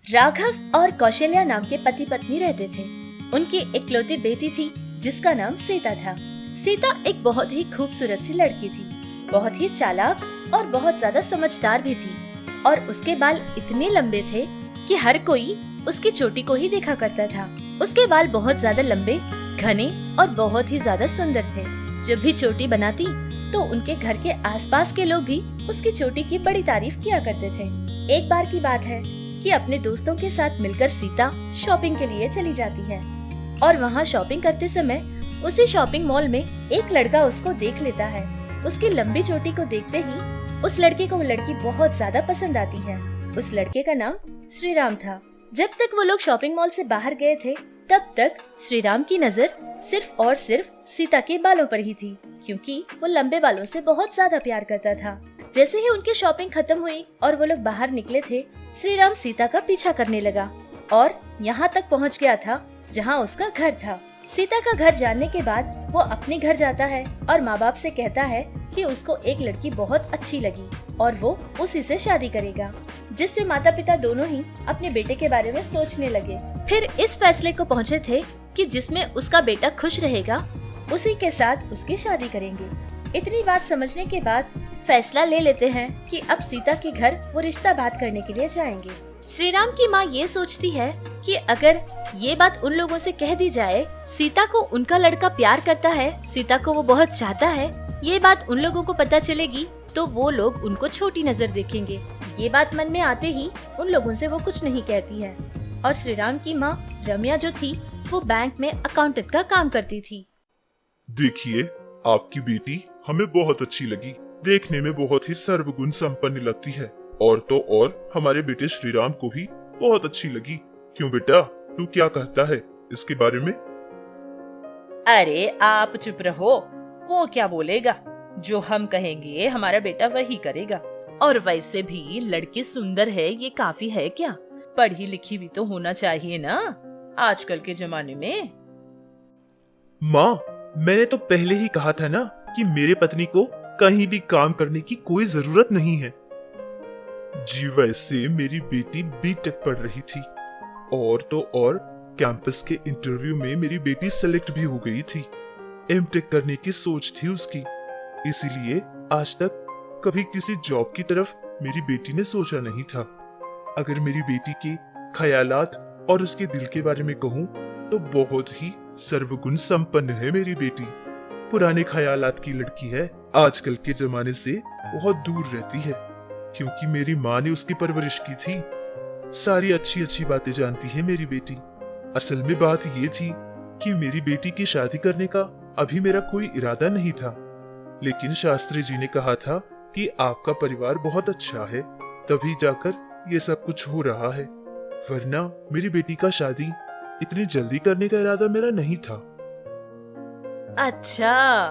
राघव और कौशल्या नाम के पति पत्नी रहते थे। उनकी इकलौती बेटी थी जिसका नाम सीता था। सीता एक बहुत ही खूबसूरत सी लड़की थी, बहुत ही चालाक और बहुत ज्यादा समझदार भी थी। और उसके बाल इतने लंबे थे कि हर कोई उसकी चोटी को ही देखा करता था। उसके बाल बहुत ज्यादा लंबे, घने और बहुत ही ज्यादा सुंदर थे। जब भी चोटी बनाती तो उनके घर के आसपास के लोग भी उसकी चोटी की बड़ी तारीफ किया करते थे। एक बार की बात है कि अपने दोस्तों के साथ मिलकर सीता शॉपिंग के लिए चली जाती है और वहाँ शॉपिंग करते समय उसी शॉपिंग मॉल में एक लड़का उसको देख लेता है। उसकी लंबी चोटी को देखते ही उस लड़के को वो लड़की बहुत ज्यादा पसंद आती है। उस लड़के का नाम श्रीराम था। जब तक वो लोग शॉपिंग मॉल से बाहर गए थे तब तक श्रीराम की नजर सिर्फ और सिर्फ सीता के बालों पर ही थी, क्योंकि वो लंबे बालों से बहुत ज्यादा प्यार करता था। जैसे ही उनकी शॉपिंग खत्म हुई और वो लोग बाहर निकले थे, श्रीराम सीता का पीछा करने लगा और यहाँ तक पहुँच गया था जहाँ उसका घर था। सीता का घर जानने के बाद वो अपने घर जाता है और माँ बाप से कहता है कि उसको एक लड़की बहुत अच्छी लगी और वो उसी से शादी करेगा, जिससे माता पिता दोनों ही अपने बेटे के बारे में सोचने लगे। फिर इस फैसले को पहुँचे थे कि जिसमें उसका बेटा खुश रहेगा उसी के साथ उसकी शादी करेंगे। इतनी बात समझने के बाद फैसला ले लेते हैं कि अब सीता के घर वो रिश्ता बात करने के लिए जाएंगे। श्रीराम की माँ ये सोचती है कि अगर ये बात उन लोगों से कह दी जाए, सीता को उनका लड़का प्यार करता है, सीता को वो बहुत चाहता है, ये बात उन लोगों को पता चलेगी तो वो लोग उनको छोटी नजर देखेंगे। ये बात मन में आते ही उन लोगों से वो कुछ नहीं कहती है। और श्रीराम की माँ रम्या जो थी वो बैंक में अकाउंटेंट का काम करती थी। देखिए, आपकी बेटी हमें बहुत अच्छी लगी। देखने में बहुत ही सर्वगुण संपन्न लगती है और तो और हमारे बेटे श्रीराम को भी बहुत अच्छी लगी। क्यों बेटा, तू क्या कहता है इसके बारे में? अरे आप चुप रहो, वो क्या बोलेगा? जो हम कहेंगे हमारा बेटा वही करेगा। और वैसे भी लड़की सुंदर है ये काफी है क्या? पढ़ी लिखी भी तो होना चाहिए ना आजकल के जमाने में। माँ, मैंने तो पहले ही कहा था ना कि मेरे पत्नी को कहीं भी काम करने की कोई जरूरत नहीं है। जी वैसे मेरी बेटी बीटेक पढ़ रही थी और तो और कैंपस के इंटरव्यू में मेरी बेटी सेलेक्ट भी हो गई थी। एमटेक करने की सोच थी उसकी, इसीलिए आज तक कभी किसी जॉब की तरफ मेरी बेटी ने सोचा नहीं था। अगर मेरी बेटी के ख्यालात और उसके दिल के बारे में कहूँ तो बहुत ही सर्वगुण संपन्न है मेरी बेटी। पुराने ख्यालात की लड़की है, आजकल के जमाने से बहुत दूर रहती है, क्योंकि मेरी माँ ने उसकी परवरिश की थी। सारी अच्छी अच्छी बातें जानती है मेरी बेटी। असल में बात ये थी कि मेरी बेटी की शादी करने का अभी मेरा कोई इरादा नहीं था, लेकिन शास्त्री जी ने कहा था कि आपका परिवार बहुत अच्छा है, तभी जाकर ये सब कुछ हो रहा है, वरना मेरी बेटी का शादी इतनी जल्दी करने का इरादा मेरा नहीं था। अच्छा,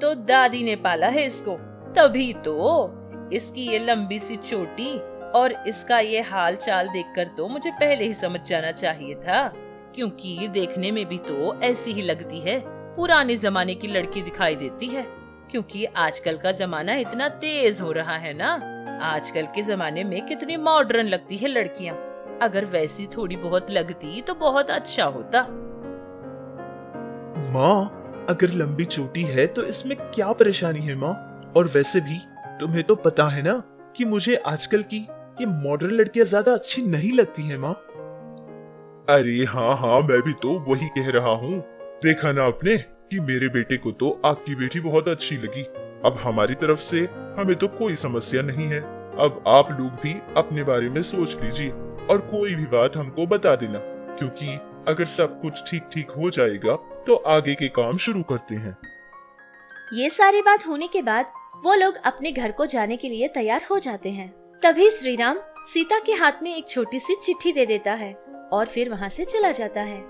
तो दादी ने पाला है इसको, तभी तो इसकी ये लंबी सी चोटी और इसका ये हाल चाल देखकर तो मुझे पहले ही समझ जाना चाहिए था, क्योंकि देखने में भी तो ऐसी ही लगती है। पुराने जमाने की लड़की दिखाई देती है, क्योंकि आजकल का जमाना इतना तेज हो रहा है ना। आजकल के जमाने में कितनी मॉडर्न लगती है लड़कियां। अगर वैसी थोड़ी बहुत लगती तो बहुत अच्छा होता। माँ, अगर लंबी चोटी है तो इसमें क्या परेशानी है माँ? और वैसे भी तुम्हें तो पता है ना कि मुझे आजकल की ये मॉडर्न लड़कियां ज्यादा अच्छी नहीं लगती हैं माँ। अरे हाँ हाँ, मैं भी तो वही कह रहा हूँ। देखा ना आपने कि मेरे बेटे को तो आपकी बेटी बहुत अच्छी लगी। अब हमारी तरफ से हमें तो कोई समस्या नहीं है। अब आप लोग भी अपने बारे में सोच लीजिए और कोई भी बात हमको बता देना, क्योंकि अगर सब कुछ ठीक ठीक हो जाएगा तो आगे के काम शुरू करते हैं। ये सारी बात होने के बाद वो लोग अपने घर को जाने के लिए तैयार हो जाते हैं। तभी श्रीराम सीता के हाथ में एक छोटी सी चिट्ठी दे देता है और फिर वहाँ से चला जाता है।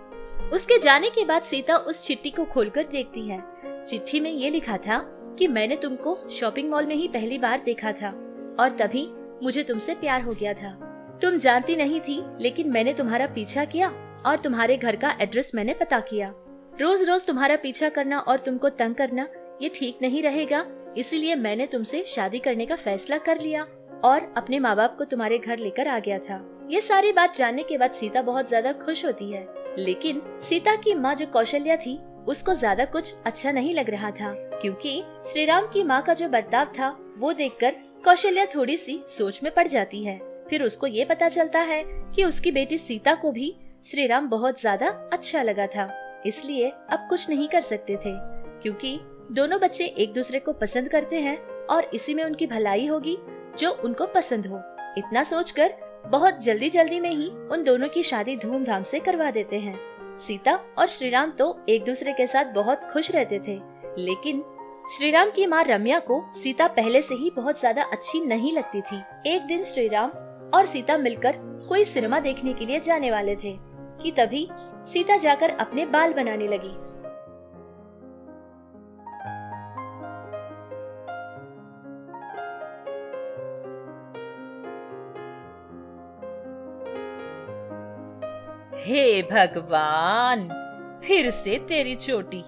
उसके जाने के बाद सीता उस चिट्ठी को खोलकर देखती है। चिट्ठी में ये लिखा था कि मैंने तुमको शॉपिंग मॉल में ही पहली बार देखा था और तभी मुझे तुमसे प्यार हो गया था। तुम जानती नहीं थी, लेकिन मैंने तुम्हारा पीछा किया और तुम्हारे घर का एड्रेस मैंने पता किया। रोज रोज तुम्हारा पीछा करना और तुमको तंग करना ये ठीक नहीं रहेगा, इसीलिए मैंने तुमसे शादी करने का फैसला कर लिया। और अपने माँ बाप को तुम्हारे घर लेकर आ गया था। ये सारी बात जानने के बाद सीता बहुत ज्यादा खुश होती है, लेकिन सीता की माँ जो कौशल्या थी उसको ज्यादा कुछ अच्छा नहीं लग रहा था, क्योंकि श्री राम की माँ का जो बर्ताव था वो देखकर कौशल्या थोड़ी सी सोच में पड़ जाती है। फिर उसको ये पता चलता है कि उसकी बेटी सीता को भी श्री राम बहुत ज्यादा अच्छा लगा था, इसलिए अब कुछ नहीं कर सकते थे, क्योंकि दोनों बच्चे एक दूसरे को पसंद करते हैं और इसी में उनकी भलाई होगी जो उनको पसंद हो। इतना सोचकर बहुत जल्दी जल्दी में ही उन दोनों की शादी धूमधाम से करवा देते हैं। सीता और श्री राम तो एक दूसरे के साथ बहुत खुश रहते थे, लेकिन श्री राम की माँ रम्या को सीता पहले से ही बहुत ज्यादा अच्छी नहीं लगती थी। एक दिन श्री राम और सीता मिलकर कोई सिनेमा देखने के लिए जाने वाले थे कि तभी सीता जाकर अपने बाल बनाने लगी। हे भगवान, फिर से तेरी चोटी।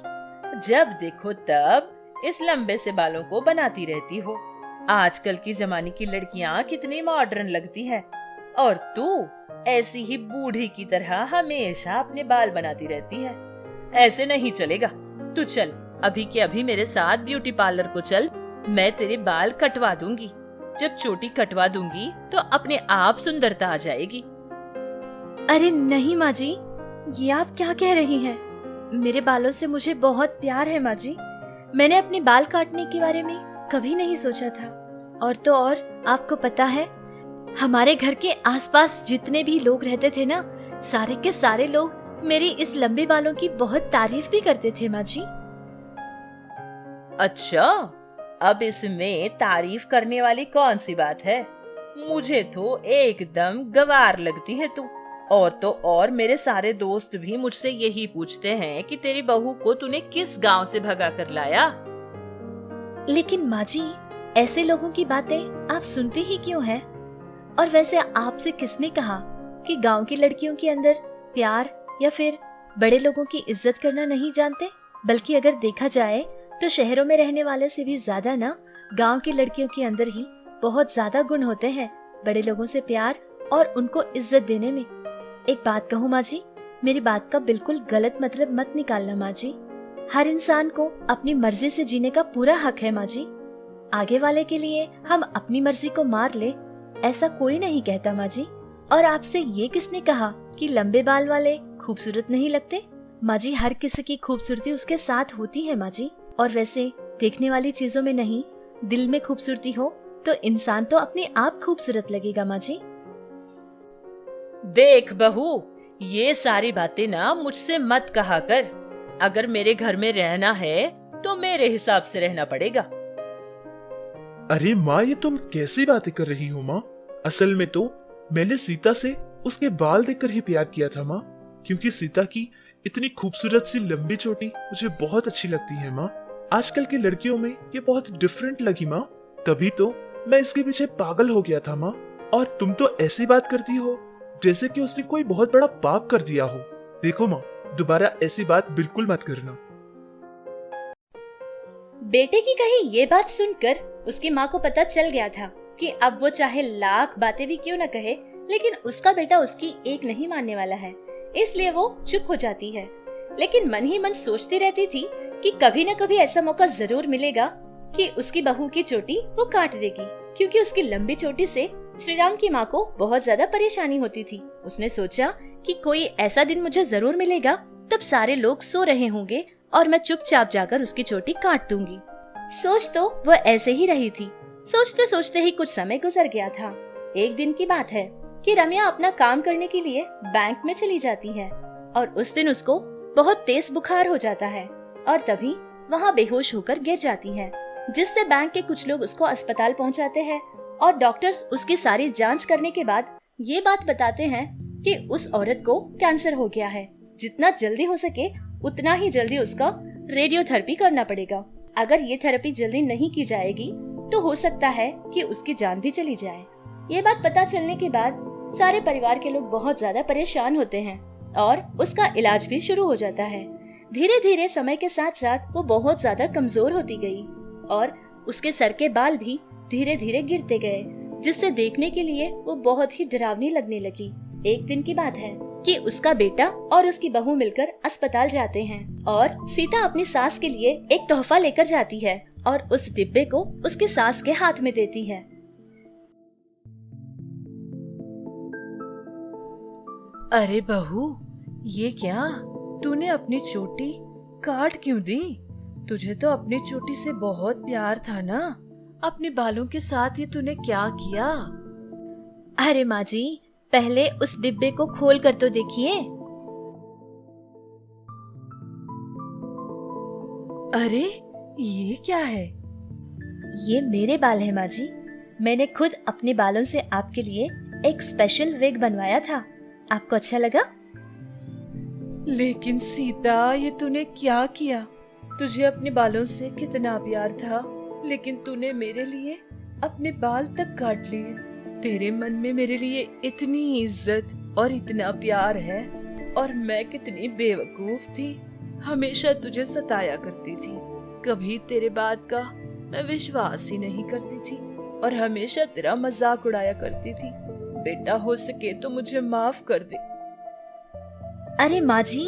जब देखो तब इस लंबे से बालों को बनाती रहती हो। आजकल की जमाने की लड़कियां कितनी मॉडर्न लगती है, और तू ऐसी ही बूढ़ी की तरह हमेशा अपने बाल बनाती रहती है। ऐसे नहीं चलेगा। तू चल अभी के अभी मेरे साथ ब्यूटी पार्लर को चल, मैं तेरे बाल कटवा दूंगी। जब चोटी कटवा दूंगी तो अपने आप सुंदरता आ जाएगी। अरे नहीं माँ जी, ये आप क्या कह रही हैं? मेरे बालों से मुझे बहुत प्यार है माँ जी। मैंने अपने बाल काटने के बारे में कभी नहीं सोचा था। और तो और आपको पता है, हमारे घर के आसपास जितने भी लोग रहते थे ना, सारे के सारे लोग मेरी इस लंबे बालों की बहुत तारीफ भी करते थे माँ जी। अच्छा, अब इसमें तारीफ करने वाली कौन सी बात है? मुझे तो एकदम गवार लगती है तू। और तो और मेरे सारे दोस्त भी मुझसे यही पूछते हैं कि तेरी बहू को तूने किस गांव से भगा कर लाया। लेकिन माँ जी, ऐसे लोगों की बातें आप सुनते ही क्यों हैं? और वैसे आपसे किसने कहा कि गांव की लड़कियों के अंदर प्यार या फिर बड़े लोगों की इज्जत करना नहीं जानते? बल्कि अगर देखा जाए तो शहरों में रहने वाले से भी ज्यादा ना गांव की लड़कियों के अंदर ही बहुत ज्यादा गुण होते हैं बड़े लोगों से प्यार और उनको इज्जत देने में। एक बात कहूँ माँ जी, मेरी बात का बिल्कुल गलत मतलब मत निकालना माँ जी। हर इंसान को अपनी मर्जी से जीने का पूरा हक है माँ जी। आगे वाले के लिए हम अपनी मर्जी को मार ले, ऐसा कोई नहीं कहता माँ जी। और आपसे ये किसने कहा कि लंबे बाल वाले खूबसूरत नहीं लगते? माँ जी, हर किसी की खूबसूरती उसके साथ होती है माँ जी। और वैसे देखने वाली चीजों में नहीं, दिल में खूबसूरती हो तो इंसान तो अपने आप खूबसूरत लगेगा माँ जी। देख बहू, ये सारी बातें ना मुझसे मत कहा कर। अगर मेरे घर में रहना है तो मेरे हिसाब से रहना पड़ेगा। अरे माँ, ये तुम कैसी बातें कर रही हो माँ? असल में तो मैंने सीता से उसके बाल देखकर ही प्यार किया था माँ, क्योंकि सीता की इतनी खूबसूरत सी लंबी चोटी मुझे बहुत अच्छी लगती है माँ। आजकल की लड़कियों में ये बहुत डिफरेंट लगी माँ, तभी तो मैं इसके पीछे पागल हो गया था माँ। और तुम तो ऐसी बात करती हो जैसे कि उसने कोई बहुत बड़ा पाप कर दिया हो। देखो माँ, दोबारा ऐसी बात बिल्कुल मत करना। बेटे की कही ये बात सुनकर उसकी माँ को पता चल गया था कि अब वो चाहे लाख बातें भी क्यों न कहे, लेकिन उसका बेटा उसकी एक नहीं मानने वाला है। इसलिए वो चुप हो जाती है, लेकिन मन ही मन सोचती रहती थी कि कभी न कभी ऐसा मौका जरूर मिलेगा कि उसकी बहू की चोटी वो काट देगी, क्योंकि उसकी लंबी चोटी से श्री राम की माँ को बहुत ज्यादा परेशानी होती थी। उसने सोचा कि कोई ऐसा दिन मुझे जरूर मिलेगा, तब सारे लोग सो रहे होंगे और मैं चुपचाप जाकर उसकी चोटी काट दूंगी। सोच तो वो ऐसे ही रही थी। सोचते सोचते ही कुछ समय गुजर गया था। एक दिन की बात है कि रम्या अपना काम करने के लिए बैंक में चली जाती है और उस दिन उसको बहुत तेज बुखार हो जाता है और तभी वहाँ बेहोश होकर गिर जाती है, जिससे बैंक के कुछ लोग उसको अस्पताल पहुँचाते हैं और डॉक्टर्स उसकी सारी जांच करने के बाद ये बात बताते हैं कि उस औरत को कैंसर हो गया है। जितना जल्दी हो सके उतना ही जल्दी उसका रेडियोथेरेपी करना पड़ेगा। अगर ये थेरेपी जल्दी नहीं की जाएगी तो हो सकता है कि उसकी जान भी चली जाए। ये बात पता चलने के बाद सारे परिवार के लोग बहुत ज्यादा परेशान होते हैं और उसका इलाज भी शुरू हो जाता है। धीरे धीरे समय के साथ साथ वो बहुत ज्यादा कमजोर होती गई और उसके सर के बाल भी धीरे धीरे गिरते गए, जिससे देखने के लिए वो बहुत ही डरावनी लगने लगी। एक दिन की बात है कि उसका बेटा और उसकी बहू मिलकर अस्पताल जाते हैं और सीता अपनी सास के लिए एक तोहफा लेकर जाती है और उस डिब्बे को उसके सास के हाथ में देती है। अरे बहू, ये क्या? तूने अपनी चोटी काट क्यों दी? तुझे तो अपनी चोटी से बहुत प्यार था ना। अपने बालों के साथ ये तूने क्या किया? अरे माँ जी, पहले उस डिब्बे को खोल कर तो देखिए। अरे ये क्या है? ये मेरे बाल है माँ जी। मैंने खुद अपने बालों से आपके लिए एक स्पेशल विग बनवाया था। आपको अच्छा लगा? लेकिन सीता, ये तूने क्या किया? तुझे अपने बालों से कितना प्यार था, लेकिन तूने मेरे लिए अपने बाल तक काट लिए। तेरे मन में मेरे लिए इतनी इज्जत और इतना प्यार है, और मैं कितनी बेवकूफ थी। हमेशा तुझे सताया करती थी, कभी तेरे बात का मैं विश्वास ही नहीं करती थी और हमेशा तेरा मजाक उड़ाया करती थी। बेटा, हो सके तो मुझे माफ कर दे। अरे माँ जी,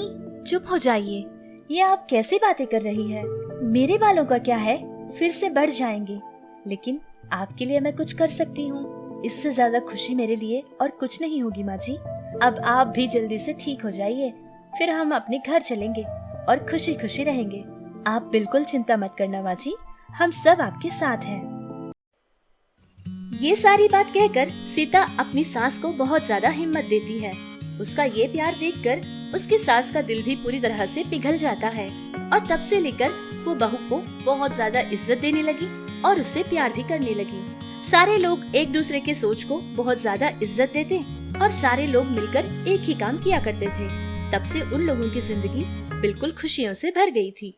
चुप हो जाइए। ये आप कैसी बातें कर रही है? मेरे बालों का क्या है, फिर से बढ़ जाएंगे। लेकिन आपके लिए मैं कुछ कर सकती हूँ। इससे ज्यादा खुशी मेरे लिए और कुछ नहीं होगी माँ जी। अब आप भी जल्दी से ठीक हो जाइए, फिर हम अपने घर चलेंगे और खुशी खुशी रहेंगे। आप बिल्कुल चिंता मत करना माँ जी, हम सब आपके साथ हैं। ये सारी बात कहकर सीता अपनी सास को बहुत ज्यादा हिम्मत देती है। उसका ये प्यार देखकर उसकी सास का दिल भी पूरी तरह से पिघल जाता है और तब से लेकर वो बहू को बहुत ज्यादा इज्जत देने लगी और उससे प्यार भी करने लगी। सारे लोग एक दूसरे के सोच को बहुत ज्यादा इज्जत देते और सारे लोग मिलकर एक ही काम किया करते थे। तब से उन लोगों की जिंदगी बिल्कुल खुशियों से भर गई थी।